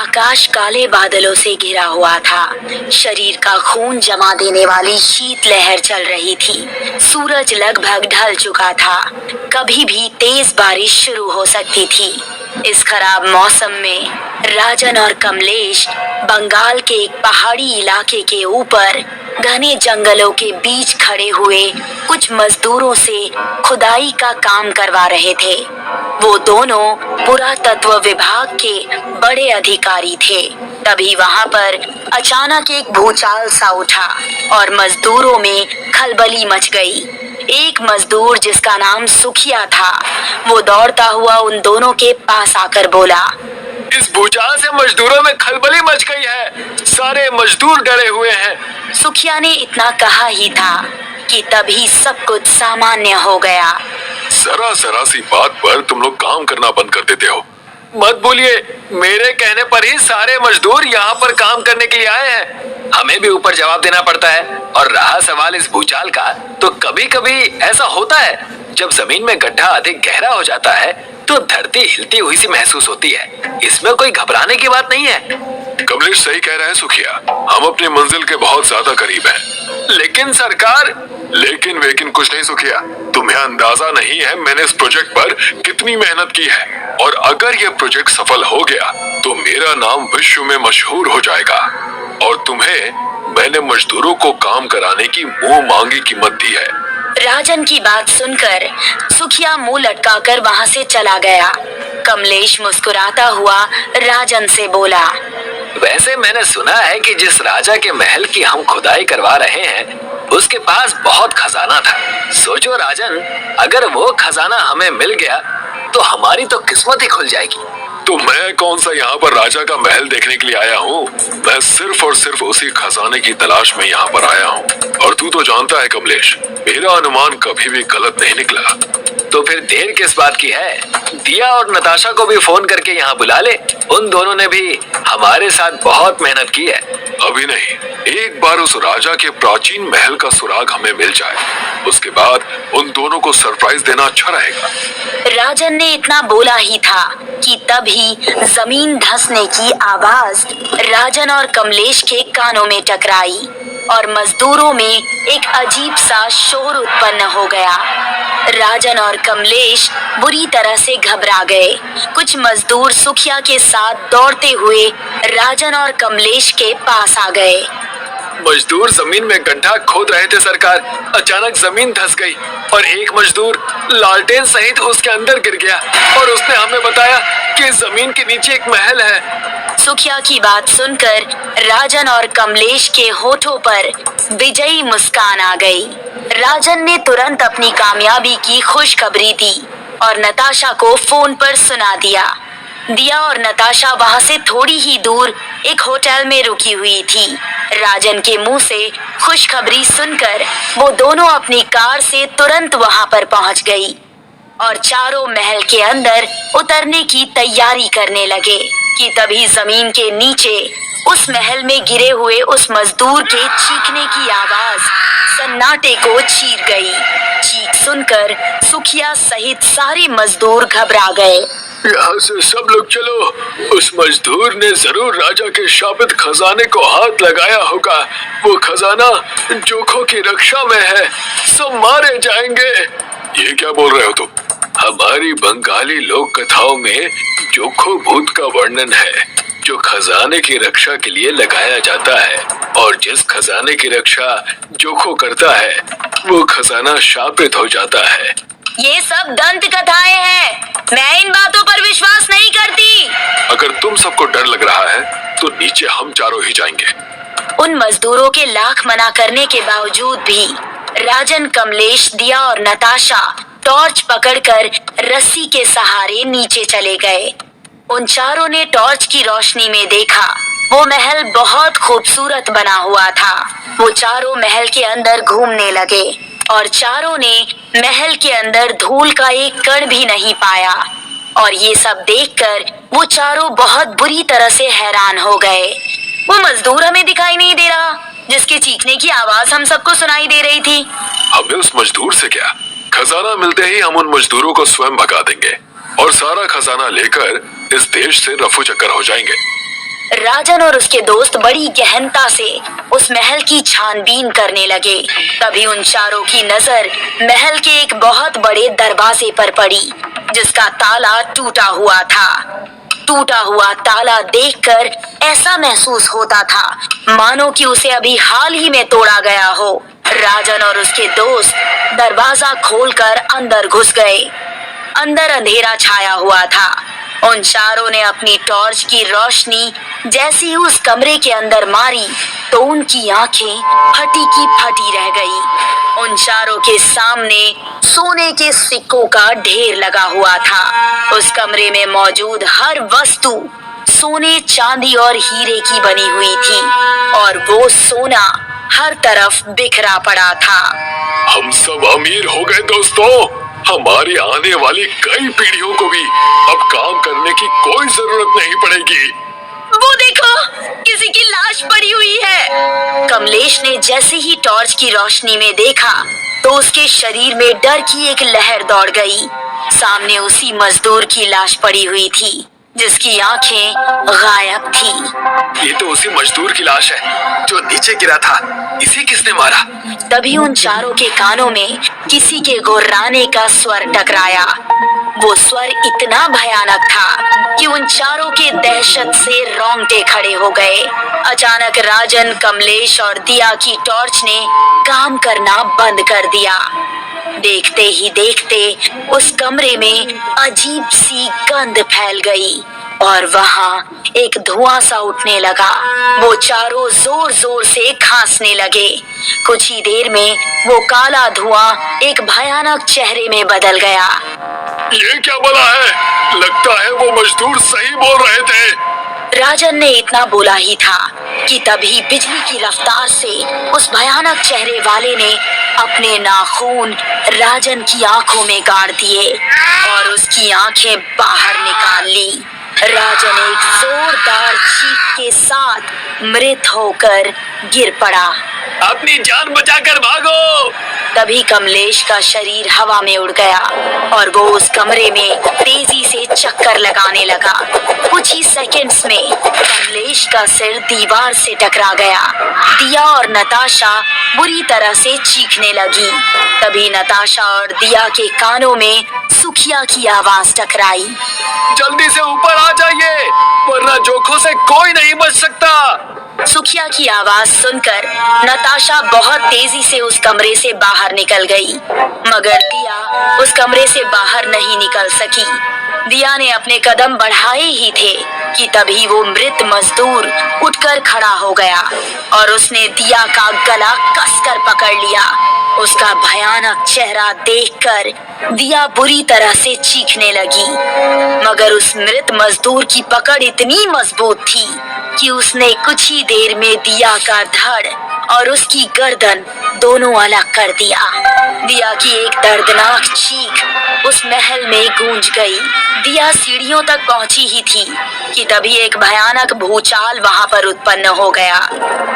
आकाश काले बादलों से घिरा हुआ था। शरीर का खून जमा देने वाली शीत लहर चल रही थी। सूरज लगभग ढल चुका था। कभी भी तेज बारिश शुरू हो सकती थी। इस खराब मौसम में राजन और कमलेश बंगाल के एक पहाड़ी इलाके के ऊपर घने जंगलों के बीच खड़े हुए कुछ मजदूरों से खुदाई का काम करवा रहे थे। वो दोनों पुरातत्व विभाग के बड़े अधिकारी थे। तभी वहां पर अचानक एक भूचाल सा उठा और मजदूरों में खलबली मच गई। एक मजदूर जिसका नाम सुखिया था, वो दौड़ता हुआ उन दोनों के पास आकर बोला, इस भूचाल से मजदूरों में खलबली मच गई है। सारे मजदूर डरे हुए हैं। सुखिया ने इतना कहा ही था कि तभी सब कुछ सामान्य हो गया। जरा सी बात पर तुम लोग काम करना बंद कर देते हो। मत बोलिए, मेरे कहने पर ही सारे मजदूर यहाँ पर काम करने के लिए आए हैं। हमें भी ऊपर जवाब देना पड़ता है। और रहा सवाल इस भूचाल का, तो कभी कभी ऐसा होता है जब जमीन में गड्ढा अधिक गहरा हो जाता है तो धरती हिलती हुई सी महसूस होती है। इसमें कोई घबराने की बात नहीं है। कमलेश सही कह रहा है सुखिया, हम अपनी मंजिल के बहुत ज्यादा करीब हैं। लेकिन सरकार, लेकिन वेकिन कुछ नहीं सुखिया। तुम्हें अंदाजा नहीं है मैंने इस प्रोजेक्ट पर कितनी मेहनत की है। और अगर ये प्रोजेक्ट सफल हो गया तो मेरा नाम विश्व में मशहूर हो जाएगा। और तुम्हें मैंने मजदूरों को काम कराने की मुंह मांगी कीमत दी है। राजन की बात सुनकर सुखिया मुंह लटकाकर वहां से चला गया। कमलेश मुस्कुराता हुआ राजन से बोला, वैसे मैंने सुना है कि जिस राजा के महल की हम खुदाई करवा रहे हैं उसके पास बहुत खजाना था। सोचो राजन, अगर वो खजाना हमें मिल गया तो हमारी तो किस्मत ही खुल जाएगी। तो मैं कौन सा यहाँ पर राजा का महल देखने के लिए आया हूँ। मैं सिर्फ और सिर्फ उसी खजाने की तलाश में यहाँ पर आया हूँ। और तू तो जानता है कमलेश, मेरा अनुमान कभी भी गलत नहीं निकला। तो फिर देर किस बात की है? दिया और नताशा को भी फोन करके यहाँ बुला ले। उन दोनों ने भी हमारे साथ बहुत मेहनत की है। अभी नहीं, एक बार उस राजा के प्राचीन महल का सुराग हमें मिल जाए, उसके बाद उन दोनों को सरप्राइज देना अच्छा रहेगा। राजन ने इतना बोला ही था कि तभी जमीन धंसने की आवाज राजन और कमलेश के कानों में टकराई और मजदूरों में एक अजीब सा शोर उत्पन्न हो गया। राजन और कमलेश बुरी तरह से घबरा गए। कुछ मजदूर सुखिया के साथ दौड़ते हुए राजन और कमलेश के पास आ गए। मजदूर जमीन में गड्ढा खोद रहे थे सरकार। अचानक जमीन धंस गई और एक मजदूर लालटेन सहित उसके अंदर गिर गया और उसने हमें बताया कि जमीन के नीचे एक महल है। सुखिया की बात सुनकर राजन और कमलेश के होठों पर विजयी मुस्कान आ गई। राजन ने तुरंत अपनी कामयाबी की खुशखबरी दी और नताशा को फोन पर सुना दिया। दिया और नताशा वहां से थोड़ी ही दूर एक होटल में रुकी हुई थी। राजन के मुंह से खुशखबरी सुनकर वो दोनों अपनी कार से तुरंत वहां पर पहुंच गई और चारों महल के अंदर उतरने की तैयारी करने लगे कि तभी जमीन के नीचे उस महल में गिरे हुए उस मजदूर के चीखने की आवाज सन्नाटे को चीर गई। चीख सुनकर सुखिया सहित सारे मजदूर घबरा गए। यहाँ से सब लोग चलो। उस मजदूर ने जरूर राजा के शापित खजाने को हाथ लगाया होगा। वो खजाना जोखों की रक्षा में है। सब मारे जाएंगे। ये क्या बोल रहे हो तुम? हमारी बंगाली लोक कथाओं में जोखो भूत का वर्णन है जो खजाने की रक्षा के लिए लगाया जाता है। और जिस खजाने की रक्षा जोखो करता है वो खजाना शापित हो जाता है। ये सब दंत कथाएं हैं। मैं इन बातों पर विश्वास नहीं करती। अगर तुम सबको डर लग रहा है तो नीचे हम चारों ही जाएंगे। उन मजदूरों के लाख मना करने के बावजूद भी राजन, कमलेश, दिया और नताशा टॉर्च पकड़कर रस्सी के सहारे नीचे चले गए। उन चारों ने टॉर्च की रोशनी में देखा वो महल बहुत खूबसूरत बना हुआ था। वो चारों महल के अंदर घूमने लगे और चारों ने महल के अंदर धूल का एक कण भी नहीं पाया। और ये सब देखकर वो चारों बहुत बुरी तरह से हैरान हो गए। वो मजदूर हमें दिखाई नहीं दे रहा जिसके चीखने की आवाज हम सबको सुनाई दे रही थी। हमें उस मजदूर से क्या? खजाना मिलते ही हम उन मजदूरों को स्वयं भगा देंगे और सारा खजाना लेकर इस देश से रफू चक्कर हो जाएंगे। राजन और उसके दोस्त बड़ी गहनता से उस महल की छानबीन करने लगे। तभी उन चारों की नजर महल के एक बहुत बड़े दरवाजे पर पड़ी, जिसका ताला टूटा हुआ था। टूटा हुआ ताला देखकर ऐसा महसूस होता था मानो कि उसे अभी हाल ही में तोड़ा गया हो। राजन और उसके दोस्त दरवाजा खोलकर अंदर घुस गए। अंदर अंधेरा छाया हुआ था। उन चारों ने अपनी टॉर्च की रोशनी जैसे ही उस कमरे के अंदर मारी तो उनकी आंखें फटी की फटी रह गई। उन चारों के सामने सोने के सिक्कों का ढेर लगा हुआ था। उस कमरे में मौजूद हर वस्तु सोने, चांदी और हीरे की बनी हुई थी और वो सोना हर तरफ बिखरा पड़ा था। हम सब अमीर हो गए दोस्तों। हमारी आने वाली कई पीढ़ियों को भी अब काम करने की कोई जरूरत नहीं पड़ेगी। वो देखो, किसी की लाश पड़ी हुई है। कमलेश ने जैसे ही टॉर्च की रोशनी में देखा तो उसके शरीर में डर की एक लहर दौड़ गई। सामने उसी मजदूर की लाश पड़ी हुई थी जिसकी आंखें गायब थी। ये तो उसी मजदूर की लाश है जो नीचे गिरा था। इसे किसने मारा? तभी उन चारों के कानों में किसी के गुर्राने का स्वर टकराया। वो स्वर इतना भयानक था कि उन चारों के दहशत से रोंगटे खड़े हो गए। अचानक राजन, कमलेश और दिया की टॉर्च ने काम करना बंद कर दिया। देखते ही देखते उस कमरे में अजीब सी गंध फैल गई और वहाँ एक धुआं सा उठने लगा। वो चारों जोर जोर से खांसने लगे। कुछ ही देर में वो काला धुआं एक भयानक चेहरे में बदल गया। ये क्या बला है? लगता है वो मजदूर सही बोल रहे थे। राजन ने इतना बोला ही था कि तभी बिजली की रफ्तार से उस भयानक चेहरे वाले ने अपने नाखून राजन की आंखों में गाड़ दिए और उसकी आंखें बाहर निकाल ली। राजन एक जोरदार चीख के साथ मृत होकर गिर पड़ा। अपनी जान बचाकर भागो। तभी कमलेश का शरीर हवा में उड़ गया और वो उस कमरे में तेजी से चक्कर लगाने लगा। कुछ ही सेकंड्स में कमलेश का सिर दीवार से टकरा गया। दिया और नताशा बुरी तरह से चीखने लगी। तभी नताशा और दिया के कानों में सुखिया की आवाज टकराई। जल्दी से ऊपर आ जाइए, वरना जोखों से कोई नहीं बच सकता। सुखिया की आवाज सुनकर नताशा बहुत तेजी से उस कमरे से बाहर निकल गई, मगर दिया उस कमरे से बाहर नहीं निकल सकी। दिया ने अपने कदम बढ़ाए ही थे कि तभी वो मृत मजदूर उठकर खड़ा हो गया और उसने दिया का गला कसकर पकड़ लिया। उसका भयानक चेहरा देखकर दिया बुरी तरह से चीखने लगी, मगर उस मृत मजदूर की पकड़ इतनी मजबूत थी कि उसने कुछ ही देर में दिया का धड़ और उसकी गर्दन दोनों अलग कर दिया। दिया की एक दर्दनाक चीख उस महल में गूंज गई। दिया सीढ़ियों तक पहुंची ही थी कि तभी एक भयानक भूचाल वहां पर उत्पन्न हो गया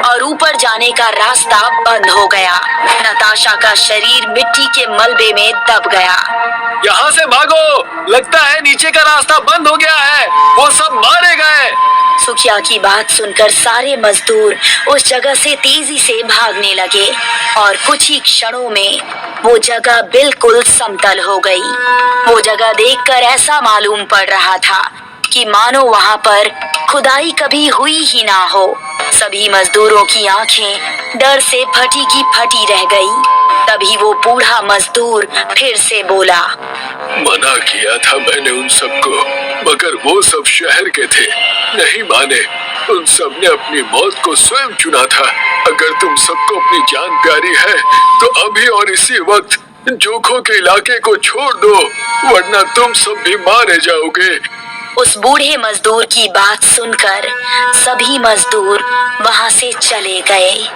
और ऊपर जाने का रास्ता बंद हो गया। नताशा का शरीर मिट्टी के मलबे में दब गया। यहाँ से भागो, लगता है नीचे का रास्ता बंद हो गया है। वो सब मारे गए। सुखिया की बात सुनकर सारे मजदूर उस जगह से तेजी से भागने लगे और कुछ ही क्षणों में वो जगह बिल्कुल समतल हो गई। वो जगह देखकर ऐसा मालूम पड़ रहा था कि मानो वहां पर खुदाई कभी हुई ही ना हो। सभी मजदूरों की आंखें डर से फटी की फटी रह गई। तभी वो बूढ़ा मजदूर फिर से बोला, मना किया था मैंने उन सबको, मगर वो सब शहर के थे, नहीं माने। उन सब ने अपनी मौत को स्वयं चुना था। अगर तुम सबको अपनी जान प्यारी है तो अभी और इसी वक्त जोखों के इलाके को छोड़ दो, वरना तुम सब भी मारे जाओगे। उस बूढ़े मजदूर की बात सुनकर सभी मजदूर वहां से चले गए।